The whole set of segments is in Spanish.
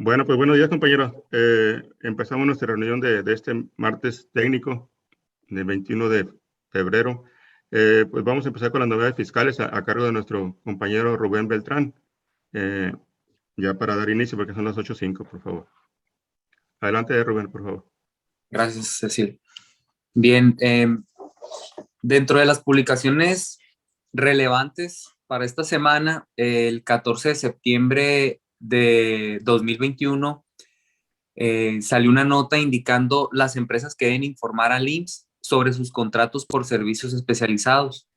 Bueno, pues buenos días, compañeros. Empezamos nuestra reunión de este martes técnico del 21 de febrero. Pues vamos a empezar con las novedades fiscales a cargo de nuestro compañero Rubén Beltrán. Ya para dar inicio, porque son las 8:05, por favor. Adelante, Rubén, por favor. Gracias, Cecil. Bien, dentro de las publicaciones relevantes para esta semana, el 14 de septiembre de 2021 salió una nota indicando las empresas que deben informar al IMSS sobre sus contratos por servicios especializados.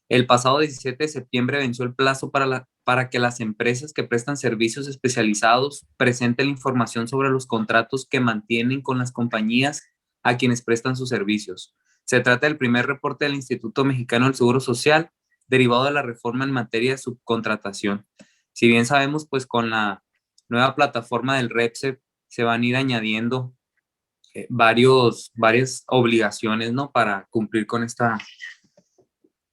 El pasado 17 de septiembre venció el plazo para que las empresas que prestan servicios especializados presenten la información sobre los contratos que mantienen con las compañías a quienes prestan sus servicios. Se trata del primer reporte del Instituto Mexicano del Seguro Social derivado de la reforma en materia de subcontratación. Si bien sabemos, pues con la nueva plataforma del REPSE se van a ir añadiendo varias obligaciones, ¿no? Para cumplir con esta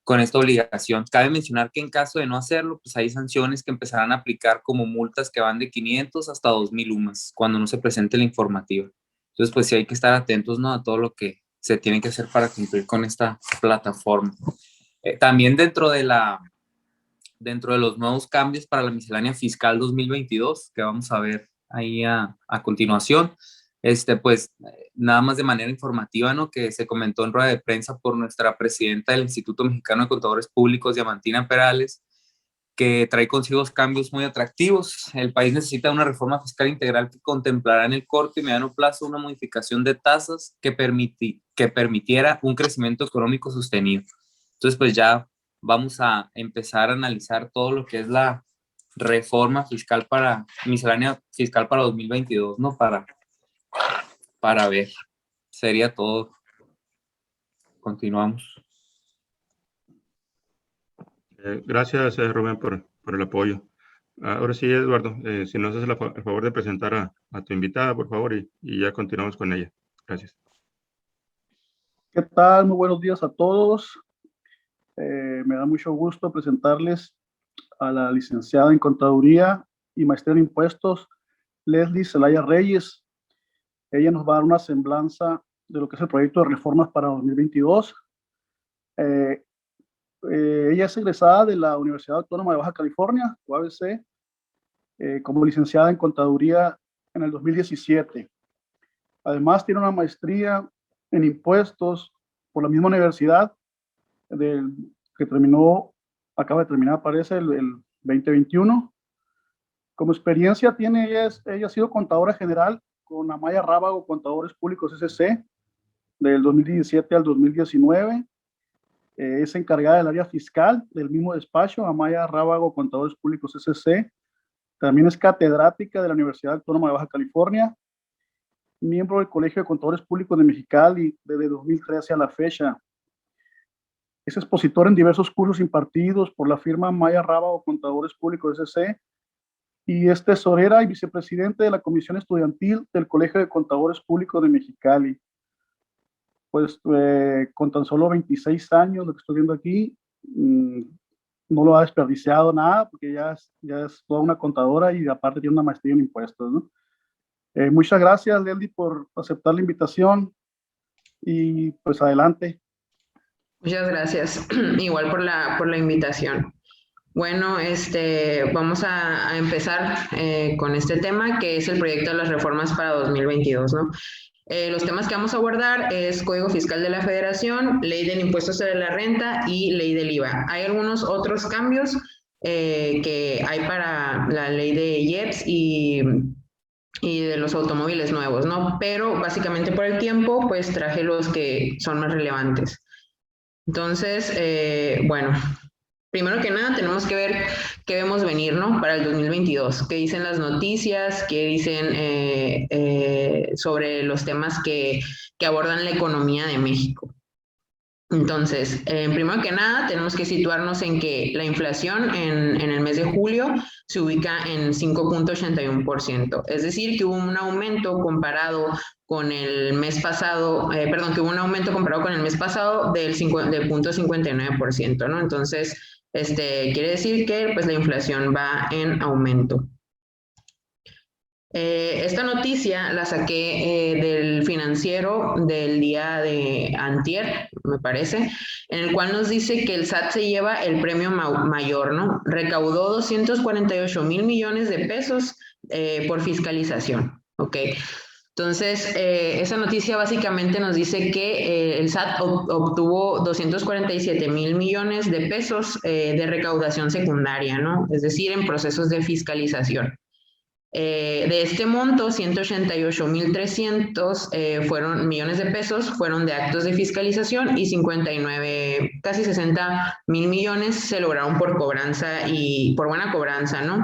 obligación. Cabe mencionar que en caso de no hacerlo, pues hay sanciones que empezarán a aplicar como multas que van de 500 hasta 2,000 UMAS cuando no se presente la informativa. Entonces, pues sí hay que estar atentos, ¿no? A todo lo que se tiene que hacer para cumplir con esta plataforma. También dentro de los nuevos cambios para la miscelánea fiscal 2022, que vamos a ver ahí a continuación, pues nada más de manera informativa, ¿no? Que se comentó en rueda de prensa por nuestra presidenta del Instituto Mexicano de Contadores Públicos, Diamantina Perales, que trae consigo cambios muy atractivos. El país necesita una reforma fiscal integral que contemplará en el corto y mediano plazo una modificación de tasas que permitiera un crecimiento económico sostenido. Entonces, pues ya vamos a empezar a analizar todo lo que es la reforma fiscal miscelánea fiscal para 2022, ¿no? Para ver. Sería todo. Continuamos. Gracias, Rubén, por el apoyo. Ahora sí, Eduardo, si nos haces el favor de presentar a tu invitada, por favor, y ya continuamos con ella. Gracias. ¿Qué tal? Muy buenos días a todos. Me da mucho gusto presentarles a la licenciada en Contaduría y Maestría en Impuestos, Leslie Zelaya Reyes. Ella nos va a dar una semblanza de lo que es el proyecto de reformas para 2022. Ella es egresada de la Universidad Autónoma de Baja California, UABC, como licenciada en Contaduría en el 2017. Además, tiene una maestría en impuestos por la misma universidad, que acaba de terminar, parece, el 2021. Como experiencia ella ha sido contadora general con Amaya Rábago Contadores Públicos SC del 2017 al 2019. Es encargada del área fiscal del mismo despacho, Amaya Rábago Contadores Públicos SC. También es catedrática de la Universidad Autónoma de Baja California, miembro del Colegio de Contadores Públicos de Mexicali desde 2013 a la fecha. Es expositor en diversos cursos impartidos por la firma Amaya Rábago Contadores Públicos SC y es tesorera y vicepresidente de la Comisión Estudiantil del Colegio de Contadores Públicos de Mexicali. Pues con tan solo 26 años, lo que estoy viendo aquí, no lo ha desperdiciado nada, porque ya es toda una contadora y aparte tiene una maestría en impuestos, ¿no? Muchas gracias, Leslie, por aceptar la invitación y pues adelante. Muchas gracias, igual por la invitación. Bueno, vamos a empezar con este tema, que es el proyecto de las reformas para 2022, ¿no? Los temas que vamos a abordar es Código Fiscal de la Federación, Ley del Impuesto sobre la Renta y Ley del IVA. Hay algunos otros cambios que hay para la ley de IEPS y de los automóviles nuevos, ¿no? Pero básicamente por el tiempo, pues traje los que son más relevantes. Entonces, bueno, primero que nada tenemos que ver qué vemos venir, ¿no? Para el 2022, qué dicen las noticias, qué dicen sobre los temas que abordan la economía de México. Entonces, primero que nada, tenemos que situarnos en que la inflación en el mes de julio se ubica en 5.81%. Es decir, que hubo un aumento comparado con el mes pasado, que hubo un aumento comparado con el mes pasado del 0.59%, ¿no? Entonces, quiere decir que pues, la inflación va en aumento. Esta noticia la saqué del Financiero del día de antier, me parece, en el cual nos dice que el SAT se lleva el premio mayor, ¿no? Recaudó 248,000 millones de pesos por fiscalización, ¿ok? Entonces, esa noticia básicamente nos dice que el SAT obtuvo 247,000 millones de pesos de recaudación secundaria, ¿no? Es decir, en procesos de fiscalización. De este monto, 188,300 millones de pesos fueron de actos de fiscalización y 59, casi 60,000 millones se lograron por cobranza y por buena cobranza, ¿no?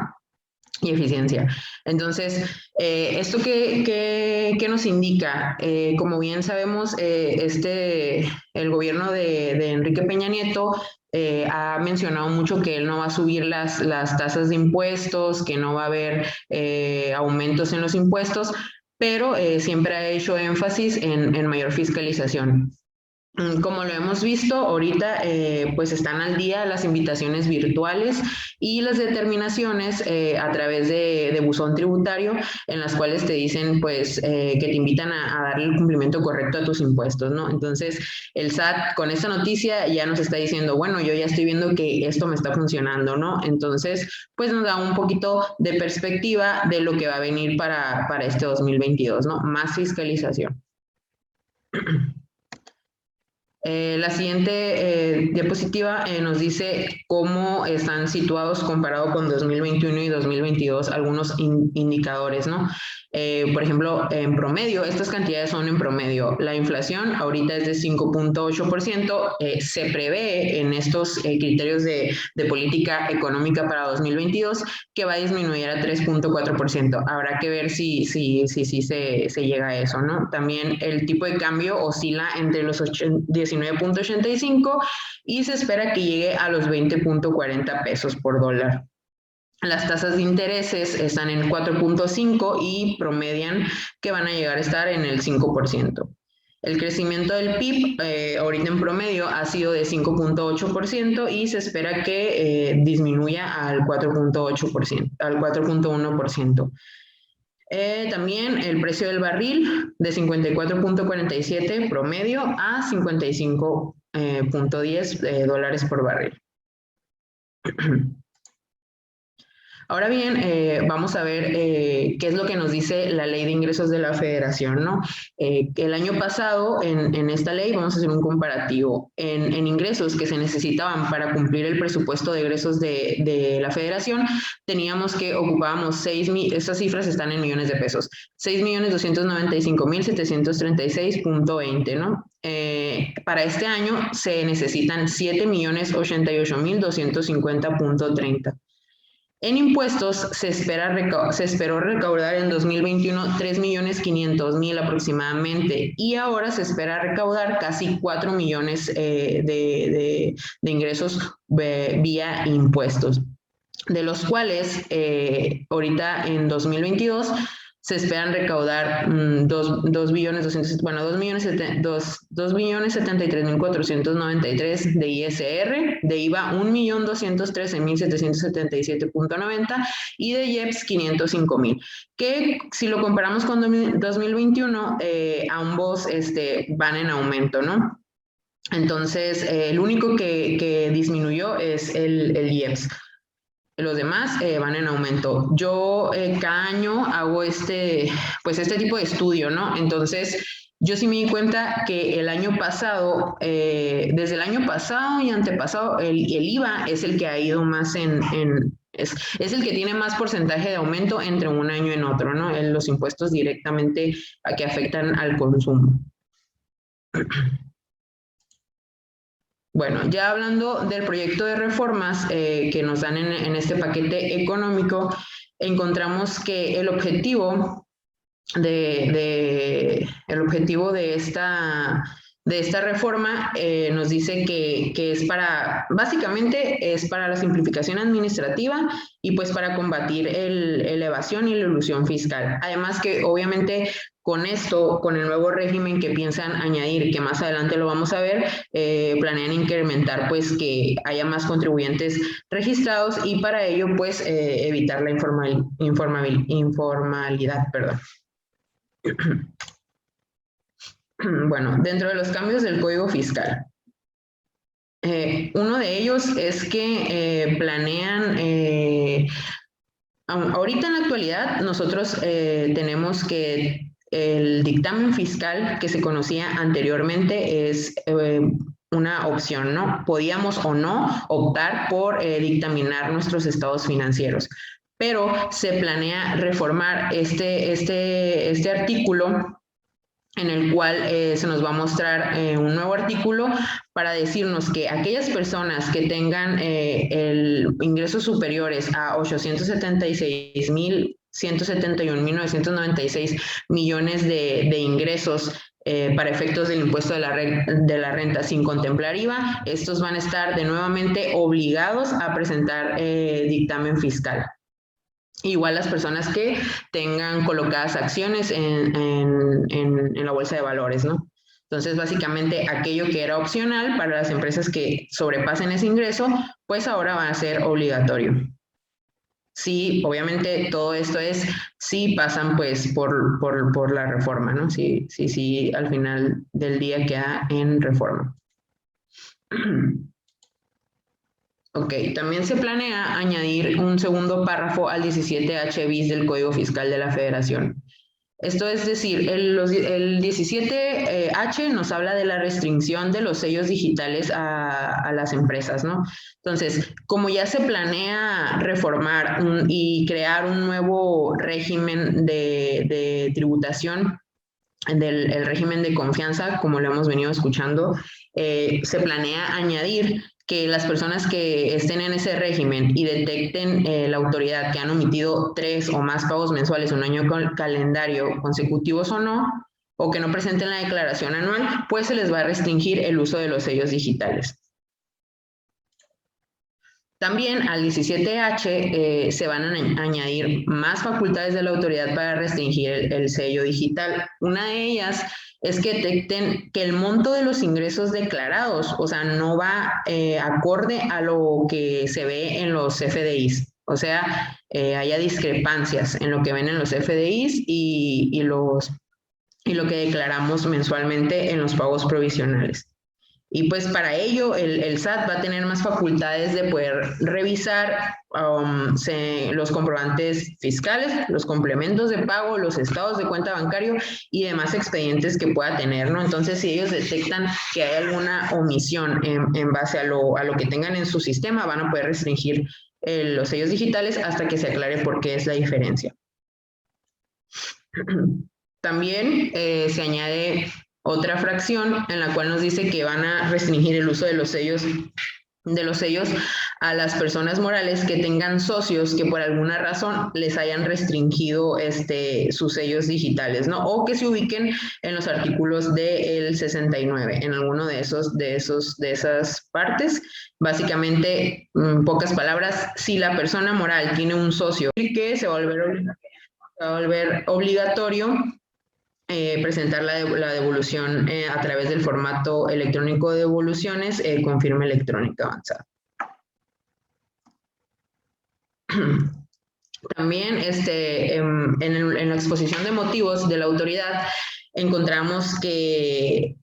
Y eficiencia. Entonces, ¿esto qué nos indica? Como bien sabemos, el gobierno de Enrique Peña Nieto ha mencionado mucho que él no va a subir las tasas de impuestos, que no va a haber aumentos en los impuestos, pero siempre ha hecho énfasis en mayor fiscalización. Como lo hemos visto, ahorita pues están al día las invitaciones virtuales y las determinaciones a través de buzón tributario, en las cuales te dicen pues que te invitan a darle el cumplimiento correcto a tus impuestos, ¿no? Entonces el SAT con esta noticia ya nos está diciendo, bueno, yo ya estoy viendo que esto me está funcionando, ¿no? Entonces pues nos da un poquito de perspectiva de lo que va a venir para este 2022, ¿no? Más fiscalización. La siguiente diapositiva nos dice cómo están situados comparado con 2021 y 2022 algunos indicadores, ¿no? Por ejemplo, en promedio, estas cantidades son en promedio. La inflación ahorita es de 5.8%, se prevé en estos criterios de política económica para 2022 que va a disminuir a 3.4%. Habrá que ver si se llega a eso, ¿no? También el tipo de cambio oscila entre los 19.85 y se espera que llegue a los 20.40 pesos por dólar. Las tasas de intereses están en 4.5 y promedian que van a llegar a estar en el 5%. El crecimiento del PIB ahorita en promedio ha sido de 5.8% y se espera que disminuya al 4.8%, al 4.1%. También el precio del barril de 54.47 promedio a 55.10 dólares por barril. Ahora bien, vamos a ver qué es lo que nos dice la Ley de Ingresos de la Federación, ¿no? El año pasado, en esta ley, vamos a hacer un comparativo. En ingresos que se necesitaban para cumplir el presupuesto de egresos de la Federación, teníamos que ocupábamos estas cifras están en millones de pesos, 6.295.736.20, ¿no? Para este año se necesitan 7.088.250.30. En impuestos se esperó recaudar en 2021 3.500.000 aproximadamente y ahora se espera recaudar casi 4 millones de ingresos vía impuestos, de los cuales ahorita en 2022 se esperan recaudar 2.073.493 de ISR, de IVA 1.213.777.90 y de IEPS 505,000, que si lo comparamos con 2021, ambos van en aumento, ¿no? Entonces, el único que disminuyó es el IEPS. Los demás van en aumento. Yo cada año hago este tipo de estudio, ¿no? Entonces, yo sí me di cuenta que el año pasado, desde el año pasado y antepasado, el IVA es el que ha ido más es el que tiene más porcentaje de aumento entre un año en otro, ¿no? Los impuestos directamente que afectan al consumo. Bueno, ya hablando del proyecto de reformas que nos dan en este paquete económico, encontramos que el objetivo de de esta reforma nos dice que es básicamente es para la simplificación administrativa y pues para combatir la evasión y la elusión fiscal. Además que obviamente con esto, con el nuevo régimen que piensan añadir, que más adelante lo vamos a ver, planean incrementar pues que haya más contribuyentes registrados y para ello pues evitar la informalidad, perdón. Bueno, dentro de los cambios del Código Fiscal, uno de ellos es que planean, ahorita en la actualidad nosotros tenemos que el dictamen fiscal que se conocía anteriormente es una opción, ¿no? Podíamos o no optar por dictaminar nuestros estados financieros, pero se planea reformar este artículo en el cual se nos va a mostrar un nuevo artículo para decirnos que aquellas personas que tengan ingresos superiores a 876.171.996 millones de ingresos para efectos del impuesto de la renta sin contemplar IVA, estos van a estar de nuevamente obligados a presentar dictamen fiscal. Igual las personas que tengan colocadas acciones en la bolsa de valores, ¿no? Entonces, básicamente, aquello que era opcional para las empresas que sobrepasen ese ingreso, pues ahora va a ser obligatorio. Sí, obviamente todo esto es si pasan pues por la reforma, ¿no? Sí, al final del día queda en reforma. Ok, también se planea añadir un segundo párrafo al 17H bis del Código Fiscal de la Federación. Esto es decir, el 17H nos habla de la restricción de los sellos digitales a las empresas, ¿no? Entonces, como ya se planea reformar y crear un nuevo régimen de tributación, el régimen de confianza, como lo hemos venido escuchando, se planea añadir que las personas que estén en ese régimen y detecten la autoridad que han omitido 3 o más pagos mensuales un año calendario consecutivos o no, o que no presenten la declaración anual, pues se les va a restringir el uso de los sellos digitales. También al 17H se van a añadir más facultades de la autoridad para restringir el sello digital. Una de ellas es que detecten que el monto de los ingresos declarados, o sea, no va acorde a lo que se ve en los FDIs. O sea, haya discrepancias en lo que ven en los FDIs y lo que declaramos mensualmente en los pagos provisionales. Y pues para ello el SAT va a tener más facultades de poder revisar los comprobantes fiscales, los complementos de pago, los estados de cuenta bancario y demás expedientes que pueda tener, ¿no? Entonces, si ellos detectan que hay alguna omisión en base a lo que tengan en su sistema, van a poder restringir los sellos digitales hasta que se aclare por qué es la diferencia. También se añade otra fracción en la cual nos dice que van a restringir el uso de los sellos a las personas morales que tengan socios que por alguna razón les hayan restringido sus sellos digitales, ¿no? O que se ubiquen en los artículos del 69, en alguno de esas partes. Básicamente, en pocas palabras, si la persona moral tiene un socio que se va a volver obligatorio presentar la devolución a través del formato electrónico de devoluciones con firma electrónica avanzada. También en la exposición de motivos de la autoridad encontramos que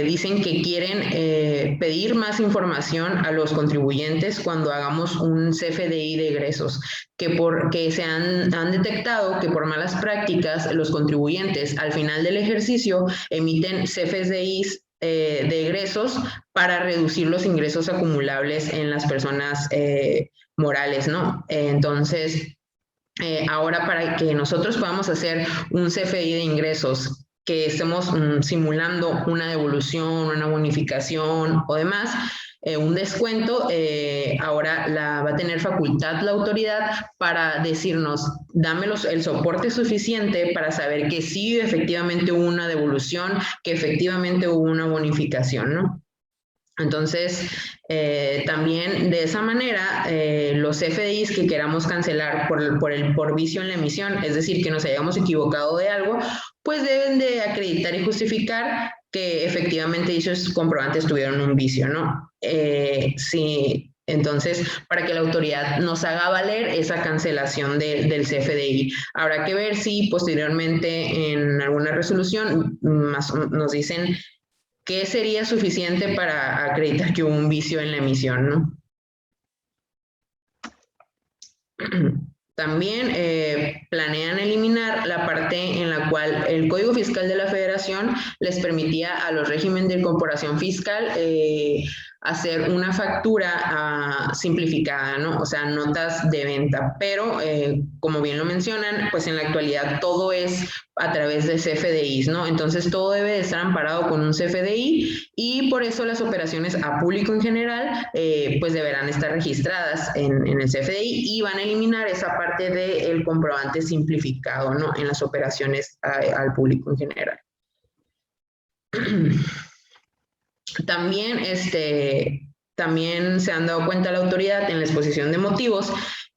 dicen que quieren pedir más información a los contribuyentes cuando hagamos un CFDI de egresos, que se han detectado que por malas prácticas los contribuyentes al final del ejercicio emiten CFDIs de egresos para reducir los ingresos acumulables en las personas morales, ¿no? Entonces, ahora para que nosotros podamos hacer un CFDI de ingresos que estemos simulando una devolución, una bonificación o demás, un descuento, ahora va a tener facultad la autoridad para decirnos, dame el soporte suficiente para saber que sí efectivamente hubo una devolución, que efectivamente hubo una bonificación, ¿no? Entonces, también de esa manera, los FDIs que queramos cancelar por vicio en la emisión, es decir, que nos hayamos equivocado de algo, pues deben de acreditar y justificar que efectivamente dichos comprobantes tuvieron un vicio, ¿no? Sí, entonces, para que la autoridad nos haga valer esa cancelación del CFDI. Habrá que ver si posteriormente en alguna resolución nos dicen ¿qué sería suficiente para acreditar que hubo un vicio en la emisión, no? También planean eliminar la parte en la cual el Código Fiscal de la Federación les permitía a los regímenes de incorporación fiscal hacer una factura simplificada, ¿no? O sea, notas de venta. Pero, como bien lo mencionan, pues en la actualidad todo es a través de CFDIs, ¿no? Entonces todo debe de estar amparado con un CFDI y por eso las operaciones a público en general pues deberán estar registradas en el CFDI y van a eliminar esa parte del comprobante simplificado, ¿no? En las operaciones al público en general. También se han dado cuenta la autoridad en la exposición de motivos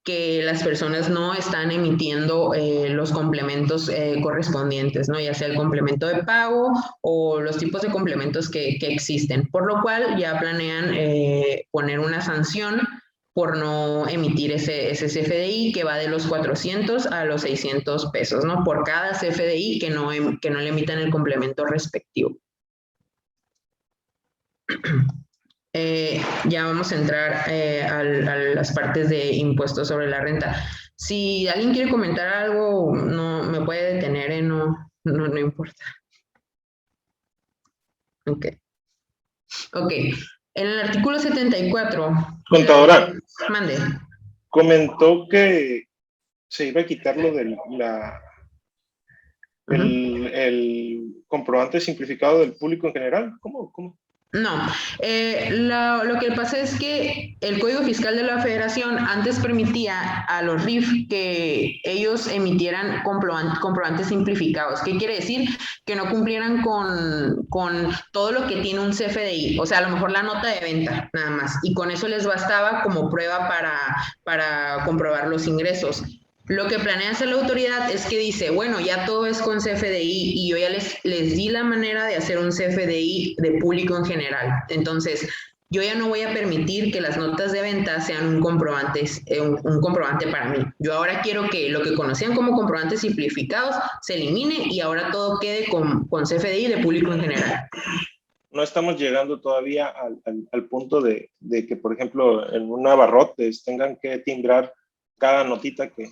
que las personas no están emitiendo los complementos correspondientes, ¿no? Ya sea el complemento de pago o los tipos de complementos que existen, por lo cual ya planean poner una sanción por no emitir ese CFDI que va de los 400 a los 600 pesos, ¿no? Por cada CFDI que no le emitan el complemento respectivo. Ya vamos a entrar a las partes de impuestos sobre la renta. Si alguien quiere comentar algo, no me puede detener, no importa. Ok. En el artículo 74. Contadora. Mande. Comentó que se iba a quitar lo del el comprobante simplificado del público en general. ¿Cómo? No, lo que pasa es que el Código Fiscal de la Federación antes permitía a los RIF que ellos emitieran comprobantes simplificados. ¿Qué quiere decir? Que no cumplieran con todo lo que tiene un CFDI, o sea, a lo mejor la nota de venta, nada más, y con eso les bastaba como prueba para comprobar los ingresos. Lo que planea hacer la autoridad es que dice, bueno, ya todo es con CFDI y yo ya les di la manera de hacer un CFDI de público en general. Entonces, yo ya no voy a permitir que las notas de venta sean un comprobante para mí. Yo ahora quiero que lo que conocían como comprobantes simplificados se elimine y ahora todo quede con CFDI de público en general. No estamos llegando todavía al punto de que, por ejemplo, en un abarrotes tengan que timbrar cada notita que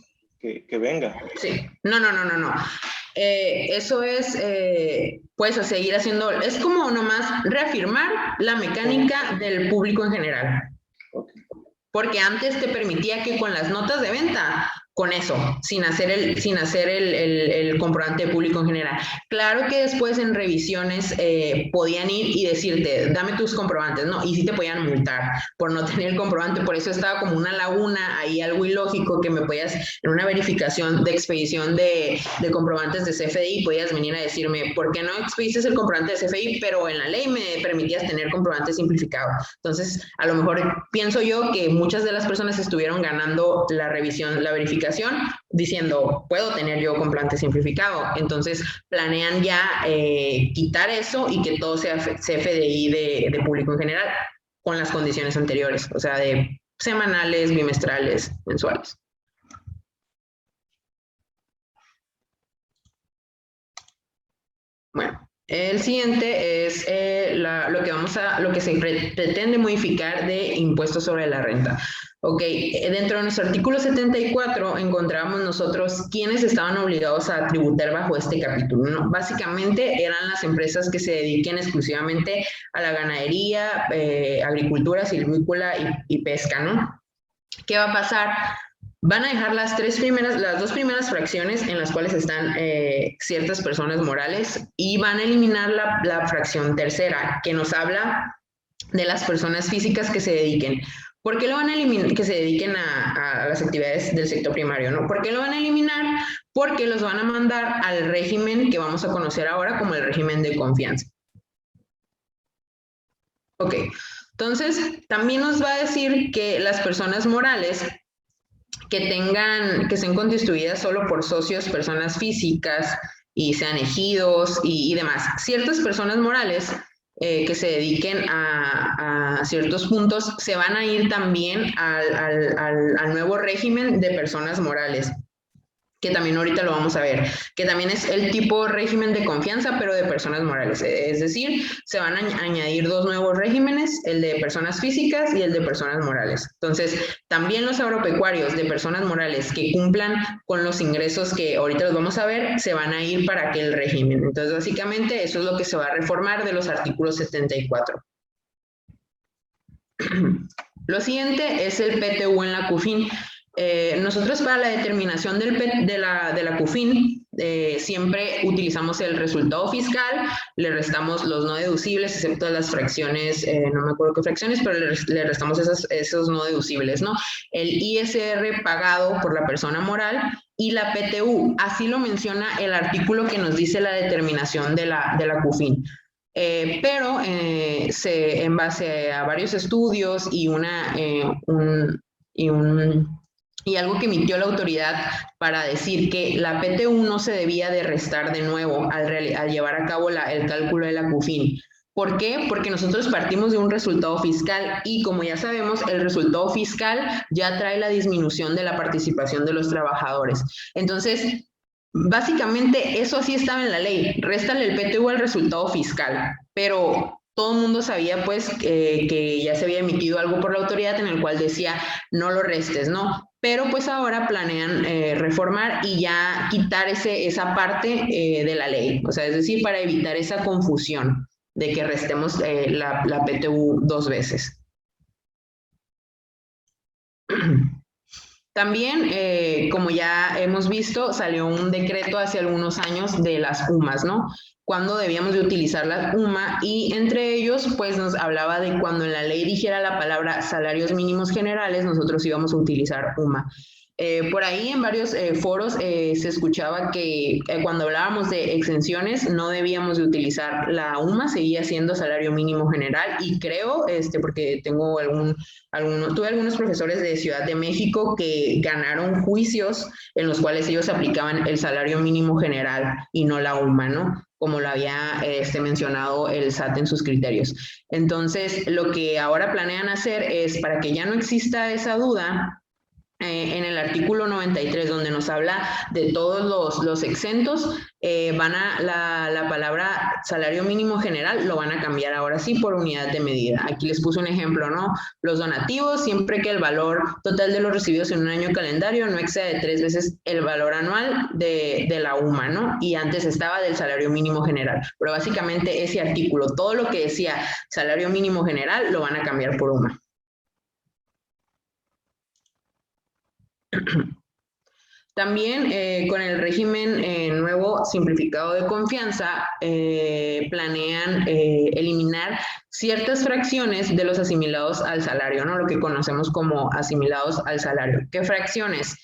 venga. Sí, no. Eso es, pues, seguir haciendo, es como nomás reafirmar la mecánica del público en general. Okay. Porque antes te permitía que con las notas de venta, con eso, sin hacer el comprobante público en general. Claro que después en revisiones podían ir y decirte, dame tus comprobantes, ¿no? Y sí te podían multar por no tener el comprobante, por eso estaba como una laguna, ahí algo ilógico que me podías, en una verificación de expedición de comprobantes de CFDI, podías venir a decirme, ¿por qué no expediste el comprobante de CFDI? Pero en la ley me permitías tener comprobante simplificado. Entonces, a lo mejor pienso yo que muchas de las personas estuvieron ganando la revisión, la verificación, diciendo, puedo tener yo comprobante simplificado. Entonces, planean ya quitar eso y que todo sea CFDI de público en general, con las condiciones anteriores, o sea, de semanales, bimestrales, mensuales. Bueno, el siguiente es lo que se pretende modificar de impuestos sobre la renta. Ok, dentro de nuestro artículo 74 encontramos nosotros quiénes estaban obligados a tributar bajo este capítulo, ¿no? Básicamente eran las empresas que se dediquen exclusivamente a la ganadería, agricultura, silvícola y pesca, ¿no? ¿Qué va a pasar? Van a dejar las dos primeras fracciones en las cuales están ciertas personas morales y van a eliminar la fracción tercera, que nos habla de las personas físicas que se dediquen. ¿Por qué lo van a eliminar? Que se dediquen a las actividades del sector primario, ¿no? ¿Por qué lo van a eliminar? Porque los van a mandar al régimen que vamos a conocer ahora como el régimen de confianza. Ok, entonces también nos va a decir que las personas morales que estén constituidas solo por socios, personas físicas y sean ejidos y demás. Ciertas personas morales que se dediquen a ciertos puntos se van a ir también al nuevo régimen de personas morales, que también ahorita lo vamos a ver, que también es el tipo régimen de confianza, pero de personas morales. Es decir, se van a añadir dos nuevos regímenes, el de personas físicas y el de personas morales. Entonces, también los agropecuarios de personas morales que cumplan con los ingresos que ahorita los vamos a ver, se van a ir para aquel régimen. Entonces, básicamente, eso es lo que se va a reformar de los artículos 74. Lo siguiente es el PTU en la CUFIN. Nosotros para la determinación de la CUFIN siempre utilizamos el resultado fiscal, le restamos los no deducibles, excepto las fracciones, no me acuerdo qué fracciones, pero le restamos esos no deducibles, ¿no? El ISR pagado por la persona moral y la PTU, así lo menciona el artículo que nos dice la determinación de la CUFIN. Pero en base a varios estudios y algo que emitió la autoridad para decir que la PTU no se debía de restar de nuevo al llevar a cabo el cálculo de la CUFIN. ¿Por qué? Porque nosotros partimos de un resultado fiscal y como ya sabemos, el resultado fiscal ya trae la disminución de la participación de los trabajadores. Entonces, básicamente eso así estaba en la ley, réstale el PTU al resultado fiscal, pero todo el mundo sabía pues que ya se había emitido algo por la autoridad en el cual decía no lo restes, ¿no? Pero pues ahora planean reformar y ya quitar esa parte de la ley, o sea, es decir, para evitar esa confusión de que restemos la PTU dos veces. También, como ya hemos visto, salió un decreto hace algunos años de las UMAs, ¿no? Cuándo debíamos de utilizar la UMA y entre ellos, pues nos hablaba de cuando en la ley dijera la palabra salarios mínimos generales, nosotros íbamos a utilizar UMA. Por ahí en varios foros se escuchaba que cuando hablábamos de exenciones no debíamos de utilizar la UMA, seguía siendo salario mínimo general y creo, porque tengo tuve algunos profesores de Ciudad de México que ganaron juicios en los cuales ellos aplicaban el salario mínimo general y no la UMA, ¿no? Como lo había mencionado el SAT en sus criterios. Entonces, lo que ahora planean hacer es, para que ya no exista esa duda, en el artículo 93, donde nos habla de todos los exentos, la palabra salario mínimo general lo van a cambiar ahora sí por unidad de medida. Aquí les puse un ejemplo, ¿no? Los donativos, siempre que el valor total de los recibidos en un año calendario no exceda de 3 veces el valor anual de la UMA, ¿no? Y antes estaba del salario mínimo general. Pero básicamente ese artículo, todo lo que decía salario mínimo general, lo van a cambiar por UMA. También con el régimen nuevo simplificado de confianza planean eliminar ciertas fracciones de los asimilados al salario, ¿no? Lo que conocemos como asimilados al salario. ¿Qué fracciones?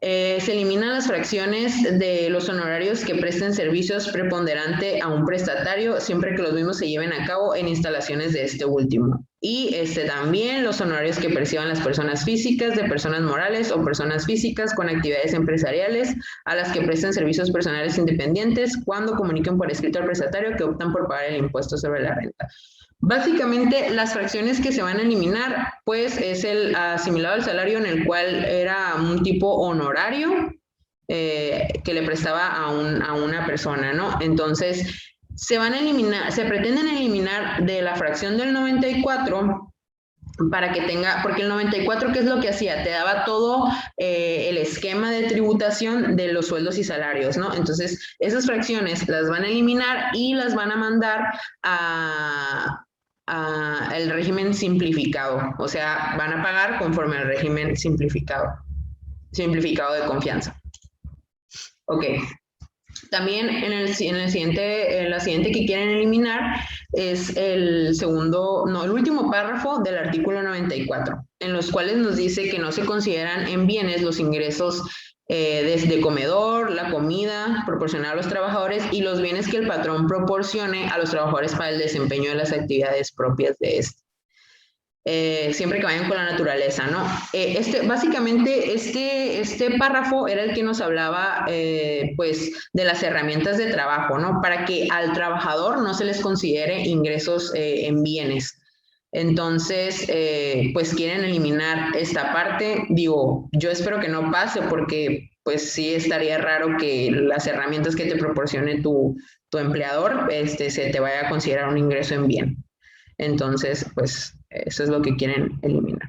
Se eliminan las fracciones de los honorarios que presten servicios preponderante a un prestatario siempre que los mismos se lleven a cabo en instalaciones de este último. Y también los honorarios que perciban las personas físicas de personas morales o personas físicas con actividades empresariales a las que presten servicios personales independientes cuando comuniquen por escrito al prestatario que optan por pagar el impuesto sobre la renta. Básicamente, las fracciones que se van a eliminar, pues, es el asimilado al salario en el cual era un tipo honorario que le prestaba a una persona, ¿no? Entonces, se pretenden eliminar de la fracción del 94 para que tenga, porque el 94, ¿qué es lo que hacía? Te daba todo el esquema de tributación de los sueldos y salarios, ¿no? Entonces, esas fracciones las van a eliminar y las van a mandar a el régimen simplificado, o sea, van a pagar conforme al régimen simplificado de confianza. Ok. También la siguiente que quieren eliminar es el último párrafo del artículo 94, en los cuales nos dice que no se consideran en bienes los ingresos desde comedor, la comida proporcionada a los trabajadores y los bienes que el patrón proporcione a los trabajadores para el desempeño de las actividades propias de este. Siempre que vayan con la naturaleza, ¿no? Básicamente, este párrafo era el que nos hablaba, pues, de las herramientas de trabajo, ¿no? Para que al trabajador no se les considere ingresos en bienes. Entonces, pues, quieren eliminar esta parte. Digo, yo espero que no pase porque, pues, sí estaría raro que las herramientas que te proporcione tu empleador, se te vaya a considerar un ingreso en bien. Entonces, pues, eso es lo que quieren eliminar.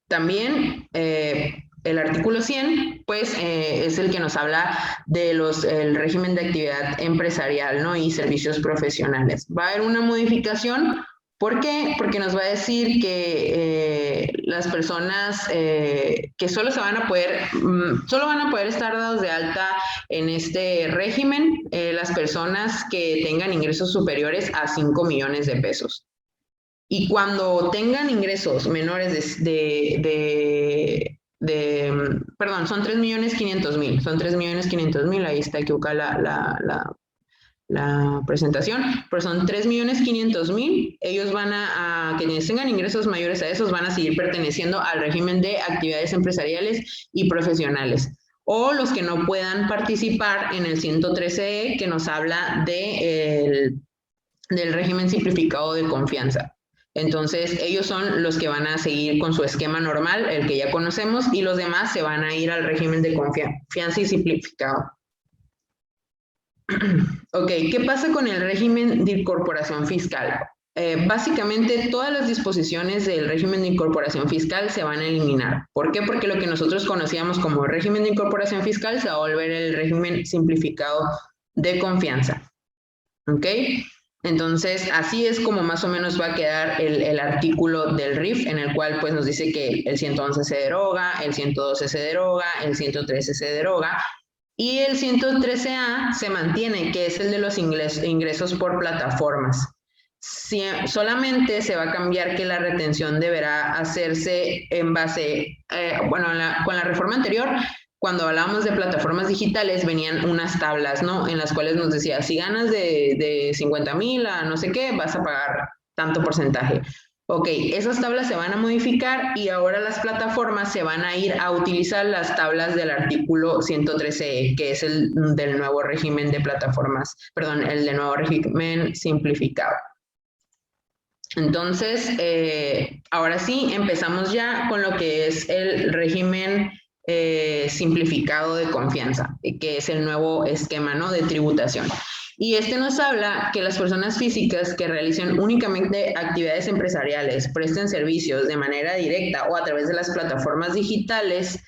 También el artículo 100, pues, es el que nos habla de el régimen de actividad empresarial, ¿no? Y servicios profesionales. Va a haber una modificación. ¿Por qué? Porque nos va a decir que las personas que solo van a poder estar dados de alta en este régimen, las personas que tengan ingresos superiores a 5 millones de pesos. Y cuando tengan ingresos menores perdón, son 3.500.000, son 3.500.000, ahí está equivocada la presentación, pero son 3.500.000, ellos van quienes tengan ingresos mayores a esos van a seguir perteneciendo al régimen de actividades empresariales y profesionales, o los que no puedan participar en el 113E, que nos habla del régimen simplificado de confianza. Entonces, ellos son los que van a seguir con su esquema normal, el que ya conocemos, y los demás se van a ir al régimen de confianza y simplificado. Ok, ¿qué pasa con el régimen de incorporación fiscal? Básicamente, todas las disposiciones del régimen de incorporación fiscal se van a eliminar. ¿Por qué? Porque lo que nosotros conocíamos como régimen de incorporación fiscal se va a volver el régimen simplificado de confianza. ¿Ok? Entonces, así es como más o menos va a quedar el artículo del RIF, en el cual pues nos dice que el 111 se deroga, el 112 se deroga, el 113 se deroga, y el 113A se mantiene, que es el de los ingresos por plataformas. Solamente se va a cambiar que la retención deberá hacerse en base, con la reforma anterior, cuando hablábamos de plataformas digitales, venían unas tablas, ¿no? En las cuales nos decía, si ganas de 50,000 a no sé qué, vas a pagar tanto porcentaje. Ok, esas tablas se van a modificar y ahora las plataformas se van a ir a utilizar las tablas del artículo 113E, que es el del nuevo régimen de plataformas, perdón, el del nuevo régimen simplificado. Entonces, ahora sí, empezamos ya con lo que es el régimen simplificado de confianza, que es el nuevo esquema, ¿no?, de tributación. Y nos habla que las personas físicas que realicen únicamente actividades empresariales, presten servicios de manera directa o a través de las plataformas digitales,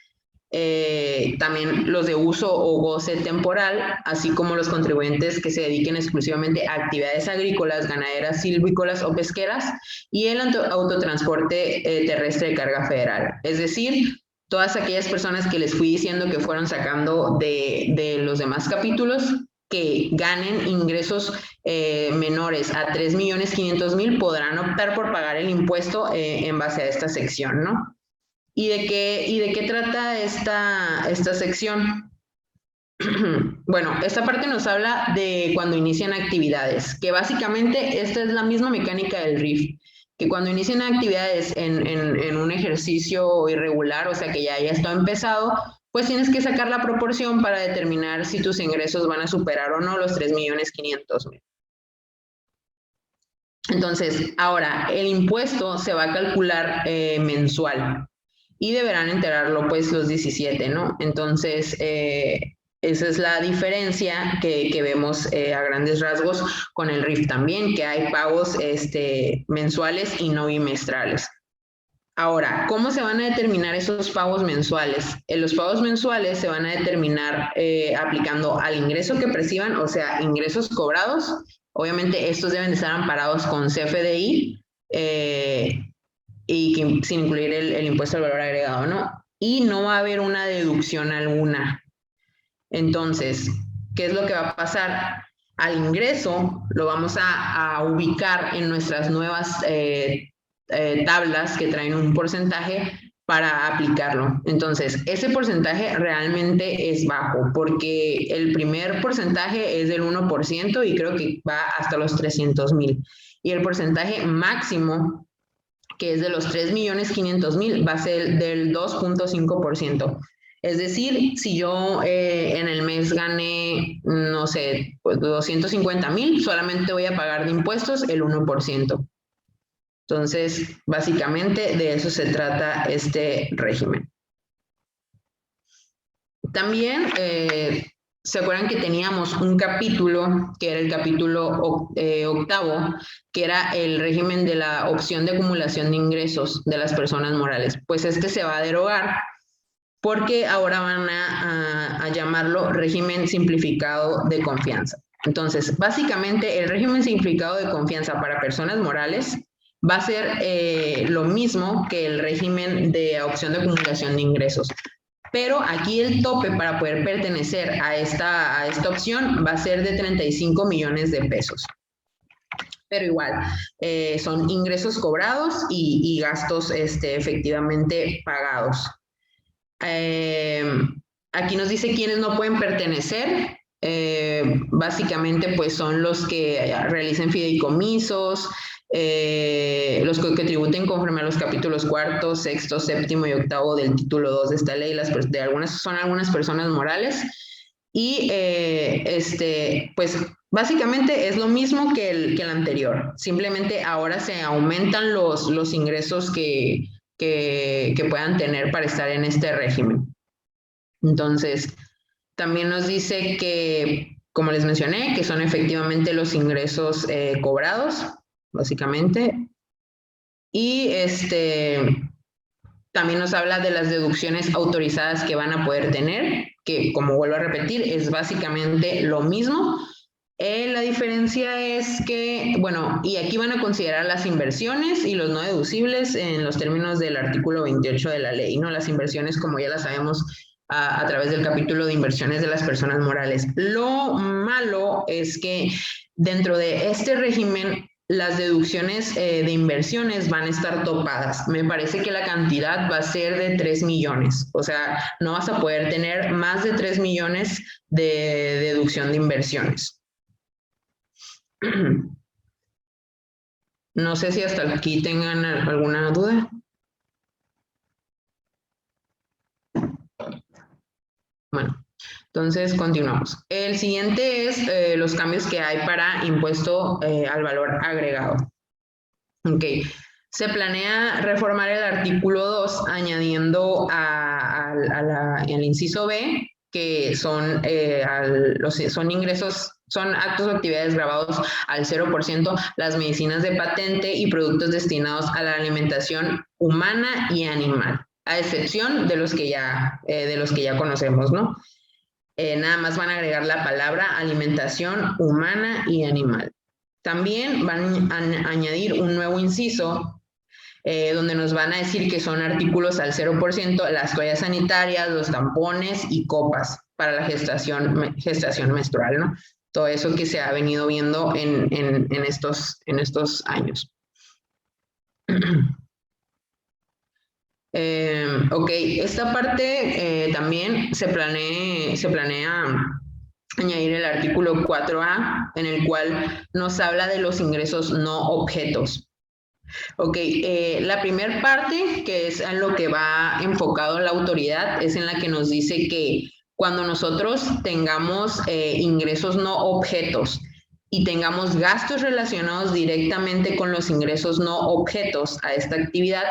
también los de uso o goce temporal, así como los contribuyentes que se dediquen exclusivamente a actividades agrícolas, ganaderas, silvícolas o pesqueras, y el autotransporte terrestre de carga federal. Es decir, todas aquellas personas que les fui diciendo que fueron sacando de los demás capítulos, que ganen ingresos menores a 3.500.000 podrán optar por pagar el impuesto en base a esta sección, ¿no? ¿Y de qué trata esta sección? Bueno, esta parte nos habla de cuando inician actividades, que básicamente esta es la misma mecánica del RIF, que cuando inician actividades en un ejercicio irregular, o sea que ya está empezado, pues tienes que sacar la proporción para determinar si tus ingresos van a superar o no los 3.500.000. Entonces, ahora, el impuesto se va a calcular mensual y deberán enterarlo pues los 17, ¿no? Entonces, esa es la diferencia que vemos a grandes rasgos con el RIF también, que hay pagos mensuales y no bimestrales. Ahora, ¿cómo se van a determinar esos pagos mensuales? Los pagos mensuales se van a determinar aplicando al ingreso que perciban, o sea, ingresos cobrados. Obviamente, estos deben de estar amparados con CFDI y sin incluir el impuesto al valor agregado, ¿no? y no va a haber una deducción alguna. Entonces, ¿qué es lo que va a pasar? Al ingreso lo vamos a ubicar en nuestras nuevas tablas que traen un porcentaje para aplicarlo. Entonces, ese porcentaje realmente es bajo porque el primer porcentaje es del 1% y creo que va hasta los 300,000. Y el porcentaje máximo, que es de los 3,500,000, va a ser del 2.5%. Es decir, si yo en el mes gané, no sé, pues 250,000, solamente voy a pagar de impuestos el 1%. Entonces, básicamente de eso se trata este régimen. También, ¿se acuerdan que teníamos un capítulo, que era el capítulo octavo, que era el régimen de la opción de acumulación de ingresos de las personas morales? Pues este se va a derogar porque ahora van a llamarlo régimen simplificado de confianza. Entonces, básicamente el régimen simplificado de confianza para personas morales va a ser lo mismo que el régimen de opción de acumulación de ingresos. Pero aquí el tope para poder pertenecer a esta opción va a ser de 35 millones de pesos. Pero igual, son ingresos cobrados y gastos efectivamente pagados. Aquí nos dice quiénes no pueden pertenecer. Básicamente, pues son los que realicen fideicomisos, los que tributen conforme a los capítulos 4, 6, 7 y 8 del título 2 de esta ley, son algunas personas morales, y pues básicamente es lo mismo que el anterior, simplemente ahora se aumentan los ingresos que puedan tener para estar en este régimen. Entonces, también nos dice que, como les mencioné, que son efectivamente los ingresos cobrados, básicamente. Y también nos habla de las deducciones autorizadas que van a poder tener, que, como vuelvo a repetir, es básicamente lo mismo. La diferencia es que, bueno, y aquí van a considerar las inversiones y los no deducibles en los términos del artículo 28 de la ley, ¿no? Las inversiones, como ya las sabemos, a través del capítulo de inversiones de las personas morales. Lo malo es que dentro de este régimen, las deducciones de inversiones van a estar topadas. Me parece que la cantidad va a ser de 3 millones. O sea, no vas a poder tener más de 3 millones de deducción de inversiones. No sé si hasta aquí tengan alguna duda. Bueno, entonces continuamos. El siguiente es los cambios que hay para impuesto al valor agregado. Ok, se planea reformar el artículo 2 añadiendo al inciso B, que son ingresos, son actos o actividades grabados al 0%, las medicinas de patente y productos destinados a la alimentación humana y animal, a excepción de los que ya conocemos, ¿no? Nada más van a agregar la palabra alimentación humana y animal. También van a añadir un nuevo inciso donde nos van a decir que son artículos al 0%, las toallas sanitarias, los tampones y copas para la gestación menstrual, ¿no? Todo eso que se ha venido viendo en estos años. Ok, esta parte también se planea añadir el artículo 4A, en el cual nos habla de los ingresos no objetos. Ok, la primera parte, que es en lo que va enfocado la autoridad, es en la que nos dice que cuando nosotros tengamos ingresos no objetos y tengamos gastos relacionados directamente con los ingresos no objetos a esta actividad,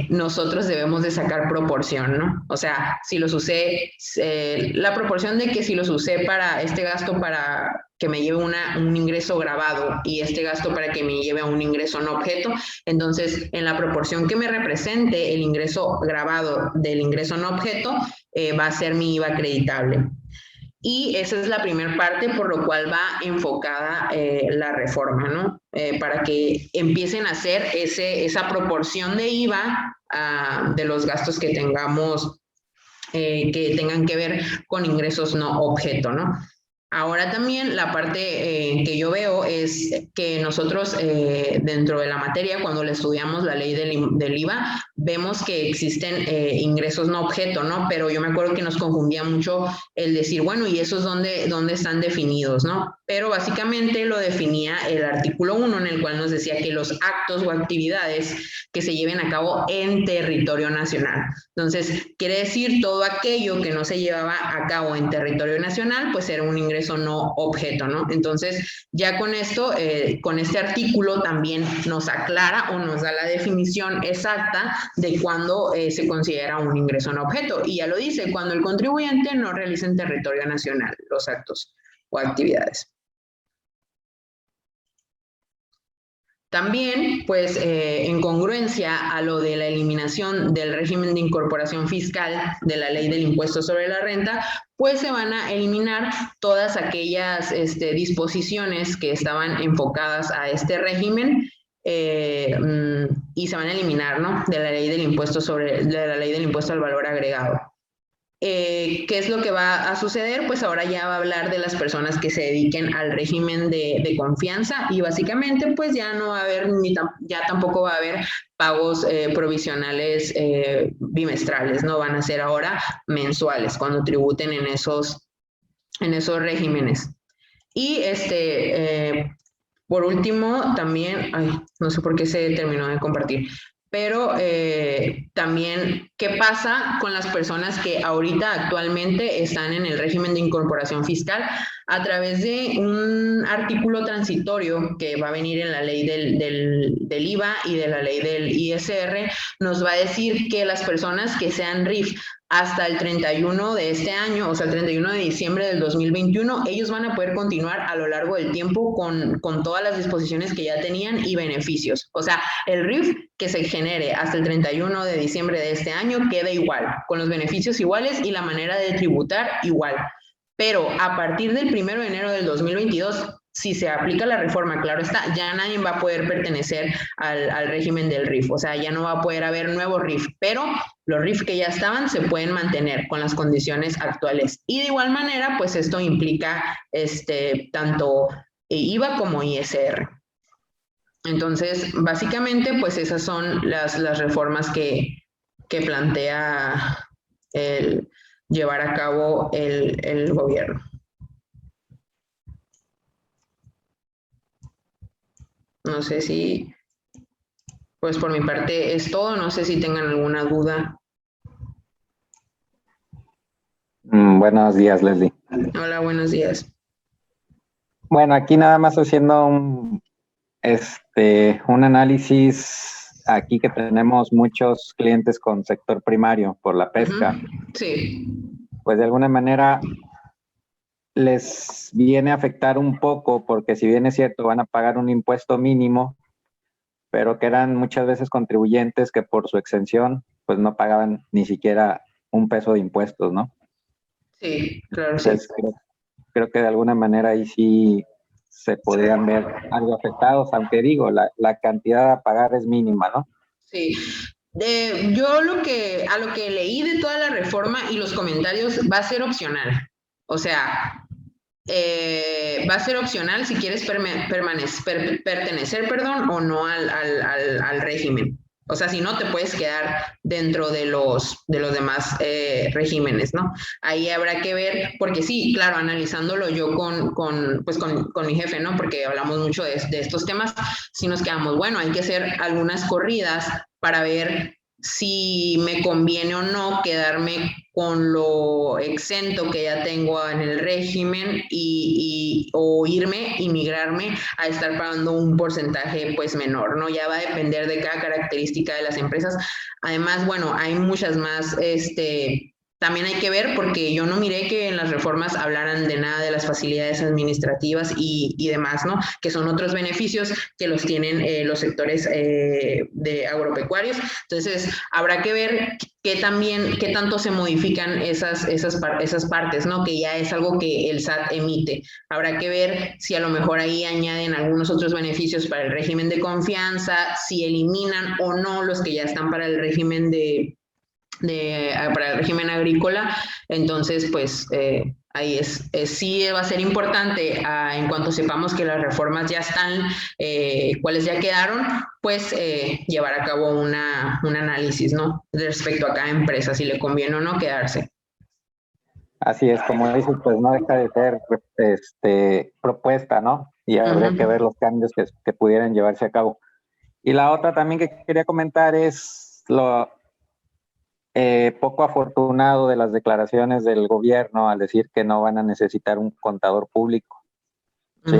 nosotros debemos de sacar proporción, ¿no? O sea, si los usé, la proporción de que si los usé para este gasto para que me lleve un ingreso grabado y este gasto para que me lleve a un ingreso no objeto, entonces en la proporción que me represente el ingreso grabado del ingreso no objeto, va a ser mi IVA acreditable. Y esa es la primera parte por lo cual va enfocada la reforma, ¿no? Para que empiecen a hacer esa proporción de IVA de los gastos que tengamos, que tengan que ver con ingresos no objeto, ¿no? Ahora también la parte que yo veo es que nosotros dentro de la materia, cuando le estudiamos la ley del IVA, vemos que existen ingresos no objeto, ¿no? Pero yo me acuerdo que nos confundía mucho el decir, bueno, ¿y esos dónde están definidos, no? Pero básicamente lo definía el artículo 1, en el cual nos decía que los actos o actividades que se lleven a cabo en territorio nacional. Entonces, quiere decir todo aquello que no se llevaba a cabo en territorio nacional, pues era un ingreso no objeto, ¿no? Entonces, ya con esto, con este artículo también nos aclara o nos da la definición exacta de cuándo se considera un ingreso no objeto. Y ya lo dice, cuando el contribuyente no realiza en territorio nacional los actos o actividades. También, pues, en congruencia a lo de la eliminación del régimen de incorporación fiscal de la ley del impuesto sobre la renta, pues se van a eliminar todas aquellas disposiciones que estaban enfocadas a este régimen y se van a eliminar, ¿no? De la ley del impuesto al valor agregado. ¿Qué es lo que va a suceder? Pues ahora ya va a hablar de las personas que se dediquen al régimen de confianza y básicamente pues ya no va a haber, ya tampoco va a haber pagos provisionales bimestrales, ¿no? Van a ser ahora mensuales cuando tributen en esos regímenes. Y por último también, no sé por qué se terminó de compartir, pero también, ¿qué pasa con las personas que ahorita actualmente están en el régimen de incorporación fiscal? A través de un artículo transitorio que va a venir en la ley del IVA y de la ley del ISR, nos va a decir que las personas que sean RIF hasta el 31 de este año, o sea, el 31 de diciembre del 2021, ellos van a poder continuar a lo largo del tiempo con todas las disposiciones que ya tenían y beneficios. O sea, el RIF que se genere hasta el 31 de diciembre de este año queda igual, con los beneficios iguales y la manera de tributar igual. Pero a partir del 1 de enero del 2022, si se aplica la reforma, claro está, ya nadie va a poder pertenecer al régimen del RIF, o sea, ya no va a poder haber nuevos RIF, pero los RIF que ya estaban se pueden mantener con las condiciones actuales. Y de igual manera, pues esto implica tanto IVA como ISR. Entonces, básicamente, pues esas son las reformas que plantea el llevar a cabo el gobierno. No sé si, pues por mi parte es todo, no sé si tengan alguna duda. Buenos días, Leslie. Hola, buenos días. Bueno, aquí nada más haciendo un análisis, aquí que tenemos muchos clientes con sector primario por la pesca. Sí. Pues de alguna manera les viene a afectar un poco, porque si bien es cierto, van a pagar un impuesto mínimo, pero que eran muchas veces contribuyentes que por su exención, pues no pagaban ni siquiera un peso de impuestos, ¿no? Sí, claro. Entonces, sí. Creo que de alguna manera ahí sí se podrían ver algo afectados, aunque digo, la cantidad a pagar es mínima, ¿no? Sí. Yo a lo que leí de toda la reforma y los comentarios va a ser opcional. O sea, va a ser opcional si quieres pertenecer, o no al régimen. O sea, si no, te puedes quedar dentro de los demás regímenes, ¿no? Ahí habrá que ver, porque sí, claro, analizándolo yo con mi jefe, ¿no? Porque hablamos mucho de estos temas, sí nos quedamos, bueno, hay que hacer algunas corridas para ver si me conviene o no quedarme con lo exento que ya tengo en el régimen o irme y migrarme a estar pagando un porcentaje pues menor, ¿no? Ya va a depender de cada característica de las empresas. Además, bueno, hay muchas más también hay que ver, porque yo no miré que en las reformas hablaran de nada de las facilidades administrativas y demás, ¿no? Que son otros beneficios que los tienen los sectores de agropecuarios. Entonces, habrá que ver qué tanto se modifican esas partes, ¿no? Que ya es algo que el SAT emite. Habrá que ver si a lo mejor ahí añaden algunos otros beneficios para el régimen de confianza, si eliminan o no los que ya están para el régimen para el régimen agrícola. Entonces, pues ahí sí va a ser importante en cuanto sepamos que las reformas ya están, cuáles ya quedaron, pues llevar a cabo un análisis, ¿no? Respecto a cada empresa, si le conviene o no quedarse. Así es, como dices, pues no deja de ser propuesta, ¿no? Y habría que ver los cambios que pudieran llevarse a cabo. Y la otra también que quería comentar es lo poco afortunado de las declaraciones del gobierno al decir que no van a necesitar un contador público. ¿Sí?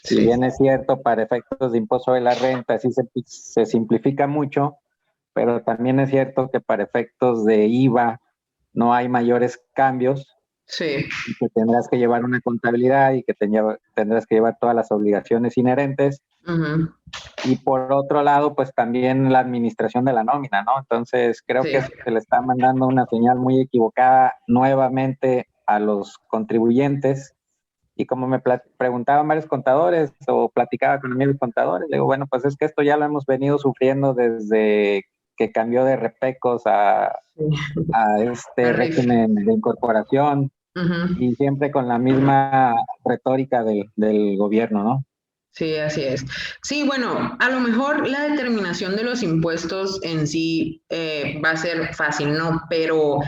Sí. Si bien es cierto, para efectos de impuesto de la renta sí se simplifica mucho, pero también es cierto que para efectos de IVA no hay mayores cambios. Sí. Y que tendrás que llevar una contabilidad y que tendrás que llevar todas las obligaciones inherentes. Y por otro lado, pues también la administración de la nómina, ¿no? Entonces creo que se le está mandando una señal muy equivocada nuevamente a los contribuyentes. Y como me preguntaban varios contadores o platicaba con amigos contadores, le digo, bueno, pues es que esto ya lo hemos venido sufriendo desde que cambió de repecos a este régimen de incorporación. Y siempre con la misma retórica del gobierno, ¿no? Sí, así es. Sí, bueno, a lo mejor la determinación de los impuestos en sí va a ser fácil, ¿no? Pero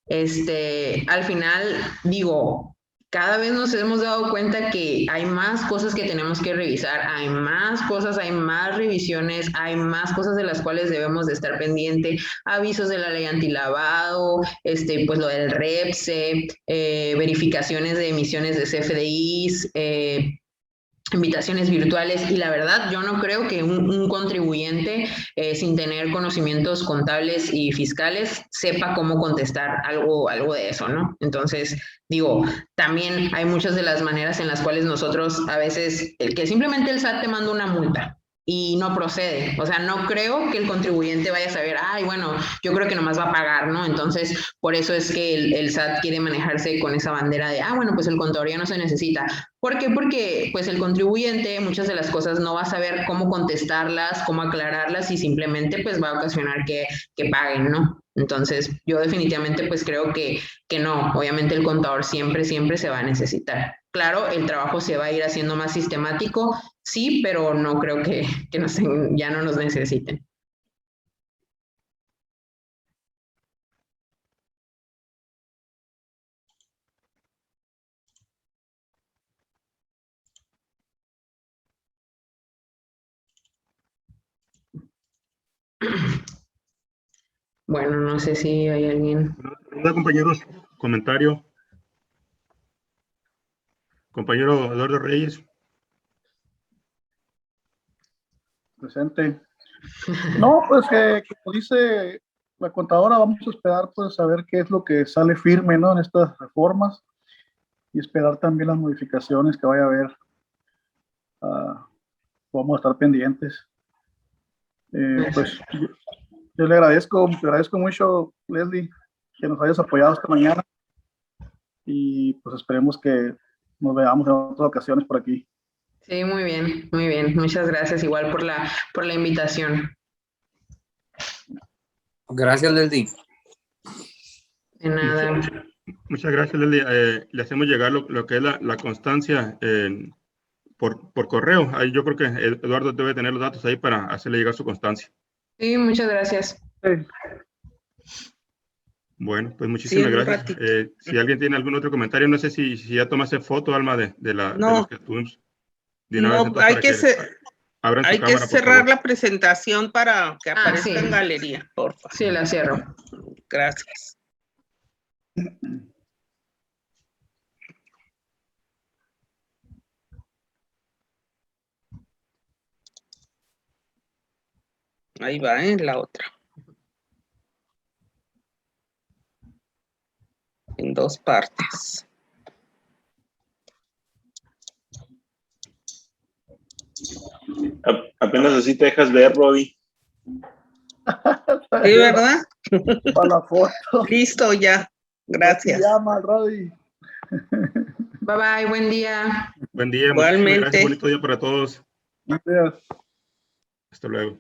al final, digo, cada vez nos hemos dado cuenta que hay más cosas que tenemos que revisar, hay más cosas, hay más revisiones, hay más cosas de las cuales debemos de estar pendiente, avisos de la ley antilavado, pues lo del REPSE, verificaciones de emisiones de CFDIs, invitaciones virtuales, y la verdad yo no creo que un contribuyente sin tener conocimientos contables y fiscales sepa cómo contestar algo de eso, ¿no? Entonces, digo, también hay muchas de las maneras en las cuales nosotros a veces, que simplemente el SAT te manda una multa y no procede, o sea, no creo que el contribuyente vaya a saber, ay, bueno, yo creo que nomás va a pagar, ¿no? Entonces, por eso es que el SAT quiere manejarse con esa bandera de, bueno, pues el contador ya no se necesita. ¿Por qué? Porque pues el contribuyente muchas de las cosas no va a saber cómo contestarlas, cómo aclararlas, y simplemente pues va a ocasionar que paguen, ¿no? Entonces, yo definitivamente pues creo que no, obviamente el contador siempre se va a necesitar. Claro, el trabajo se va a ir haciendo más sistemático, sí, pero no creo que ya no nos necesiten. Bueno, no sé si hay alguien. Hola, compañeros, comentario. Compañero Eduardo Reyes. Presente. No, pues como dice la contadora, vamos a esperar pues a ver qué es lo que sale firme, ¿no? En estas reformas, y esperar también las modificaciones que vaya a haber. Vamos a estar pendientes. Pues yo le agradezco mucho, Leslie, que nos hayas apoyado esta mañana, y pues esperemos que nos veamos en otras ocasiones por aquí. Sí, muy bien, muy bien. Muchas gracias igual por la invitación. Gracias, Leslie. De nada. Muchas gracias, Leslie. Le hacemos llegar lo que es la constancia por correo. Ahí yo creo que Eduardo debe tener los datos ahí para hacerle llegar su constancia. Sí, muchas gracias. Bueno, pues muchísimas gracias. Si alguien tiene algún otro comentario, no sé si ya tomaste foto, Alma, de los que tuvimos. No, hay que cerrar la presentación para que aparezca en galería, por favor. Sí, la cierro. Gracias. Ahí va, la otra. 2 partes. Apenas así te dejas ver, Rodi. Sí, ¿verdad? Para la foto. Listo, ya. Gracias. Se llama, Rodi. Bye bye, buen día. Buen día, Igualmente. muchísimas gracias, bonito día para todos. Gracias. Hasta luego.